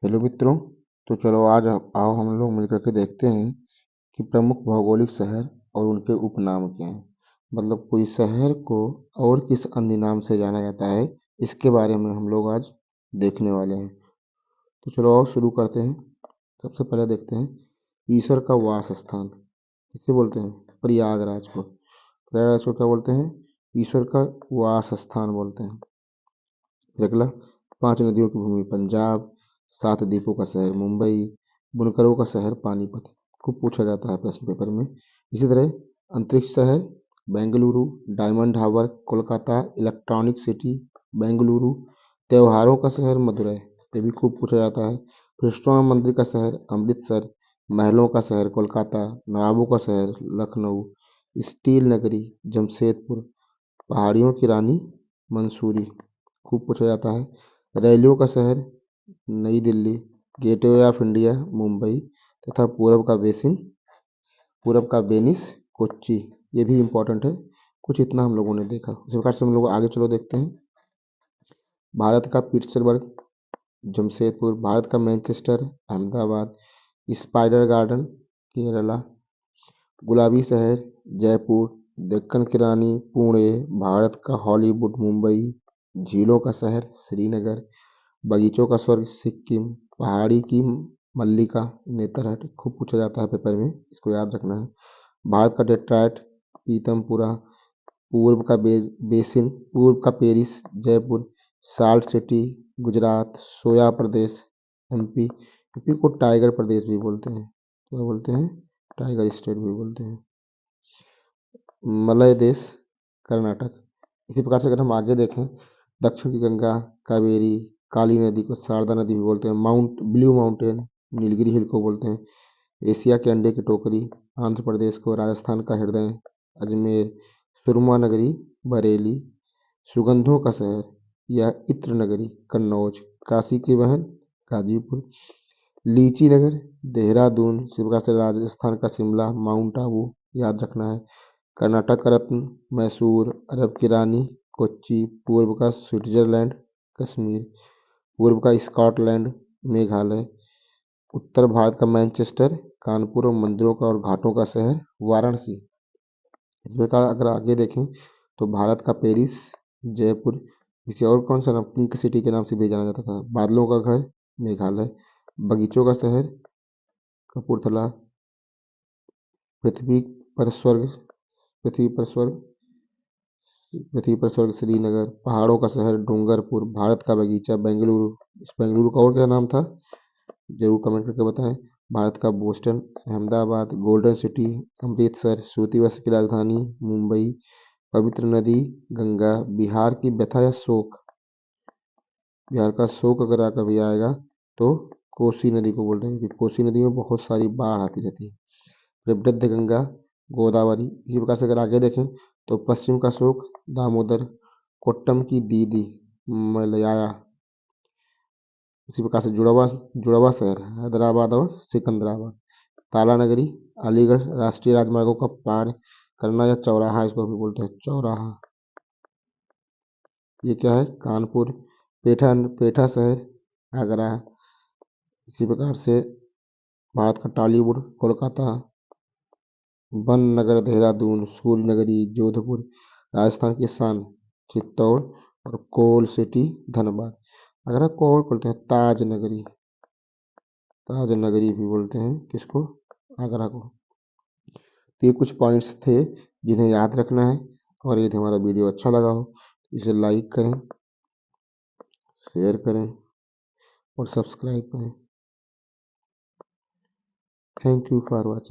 Hello मित्रों। तो चलो आज आओ हम लोग मिलकर के देखते हैं कि प्रमुख भौगोलिक शहर और उनके उपनाम क्या हैं। मतलब कोई शहर को और किस अन्य नाम से जाना जाता है, इसके बारे में हम लोग आज देखने वाले हैं। तो चलो आओ शुरू करते हैं। सबसे पहले देखते हैं ईश्वर का वास स्थान किसे बोलते हैं। प्रयागराज को। प्रयागराज को क्या बोलते हैं? ईश्वर का वास स्थान बोलते हैं। अगला, 5 नदियों की भूमि पंजाब, 7 द्वीपों का शहर मुंबई, बुनकरों का शहर पानीपत। खूब पूछा जाता है प्रश्न पेपर में। इसी तरह अंतरिक्ष शहर Bengaluru, Diamond Harbour Kolkata, Electronic City Bengaluru, त्योहारों का शहर मदुरई, ये भी खूब पूछा जाता है। कृष्ण मंदिर का शहर अमृतसर, महलों का शहर कोलकाता, नवाबों का शहर लखनऊ, स्टील नगरी जमशेदपुर, पहाड़ियों की रानी मंसूरी, खूब पूछा जाता है। रैलियों का शहर नई Delhi, gateway of India Mumbai तथा पूरब का वेनिस कोच्चि, ये भी इम्पोर्टेंट है। कुछ इतना हम लोगों ने देखा, उसी प्रकार से हम लोग आगे चलो देखते हैं। भारत का पिट्सबर्ग जमशेदपुर, भारत का Manchester Ahmedabad, spider garden Kerala, गुलाबी शहर जयपुर, दक्कन की रानी पुणे, भारत का हॉलीवुड मुंबई, झीलों का शहर श्रीनगर, बगीचों का स्वर्ग सिक्किम, पहाड़ी की मल्लिका नेतरहट, खूब पूछा जाता है पेपर में, इसको याद रखना है। भारत का डेट्रॉयट पीतमपुरा, पूर्व का Paris Jaipur, salt city Gujarat, soya प्रदेश एमपी, यूपी को टाइगर प्रदेश भी बोलते हैं। क्या बोलते हैं? टाइगर स्टेट भी बोलते हैं। मलय देश कर्नाटक। इसी प्रकार से अगर हम आगे देखें, दक्षिण की गंगा कावेरी, काली नदी को शारदा नदी भी बोलते हैं। ब्लू माउंटेन नीलगिरी हिल को बोलते हैं। एशिया के अंडे की टोकरी आंध्र प्रदेश को, राजस्थान का हृदय अजमेर, सुरमा नगरी बरेली, सुगंधों का शहर या इत्र नगरी कन्नौज, काशी की बहन गाजीपुर, लीची नगर देहरादून, इसी प्रकार से राजस्थान का शिमला माउंट आबू याद रखना है। कर्नाटक का रत्न मैसूर, अरब की रानी कोच्चि, पूर्व का स्विट्जरलैंड कश्मीर, पूर्व का स्कॉटलैंड मेघालय, उत्तर भारत का मैनचेस्टर कानपुर और मंदिरों का और घाटों का शहर वाराणसी। इस प्रकार अगर आगे देखें तो भारत का पेरिस जयपुर, किसी और कौन सा नाम पिंक सिटी के नाम से भी जाना जाता था। बादलों का घर मेघालय, बगीचों का शहर कपूरथला, पृथ्वी पर स्वर्ग पृथ्वी पर स्वर्ग पृथ्वी पर स्वर्ग श्रीनगर, पहाड़ों का शहर डूंगरपुर, भारत का बगीचा बेंगलुरु। इस बेंगलुरु का और क्या नाम था, जरूर कमेंट करके बताएं। भारत का Boston Ahmedabad, golden city Amritsar, सूती वस्त्र की राजधानी मुंबई, पवित्र नदी गंगा, बिहार की व्यथा या शोक, बिहार का शोक अगर कभी आएगा तो कोसी नदी को बोलते हैं, क्योंकि कोसी नदी में बहुत सारी बाढ़ आती रहती है। प्रवृद्ध गंगा गोदावरी। इसी प्रकार से अगर आगे देखें तो पश्चिम का शोक दामोदर, कोट्टम की दीदी मलयाया। इसी प्रकार से जुड़वा शहर हैदराबाद और सिकंदराबाद, ताला नगरी अलीगढ़, राष्ट्रीय राजमार्गों का पार करना या चौराहा, इसको भी बोलते हैं चौराहा। ये क्या है? कानपुर, पेठा शहर आगरा। इसी प्रकार से भारत का टॉलीवुड कोलकाता, वन नगर देहरादून, सूर्य नगरी जोधपुर, राजस्थान की शान चित्तौड़ और कोल सिटी धनबाद। आगरा को और बोलते हैं ताज नगरी भी बोलते हैं किसको? आगरा को। तो ये कुछ पॉइंट्स थे जिन्हें याद रखना है। और यदि हमारा वीडियो अच्छा लगा हो इसे लाइक करें, शेयर करें और सब्सक्राइब करें। Thank you for watching.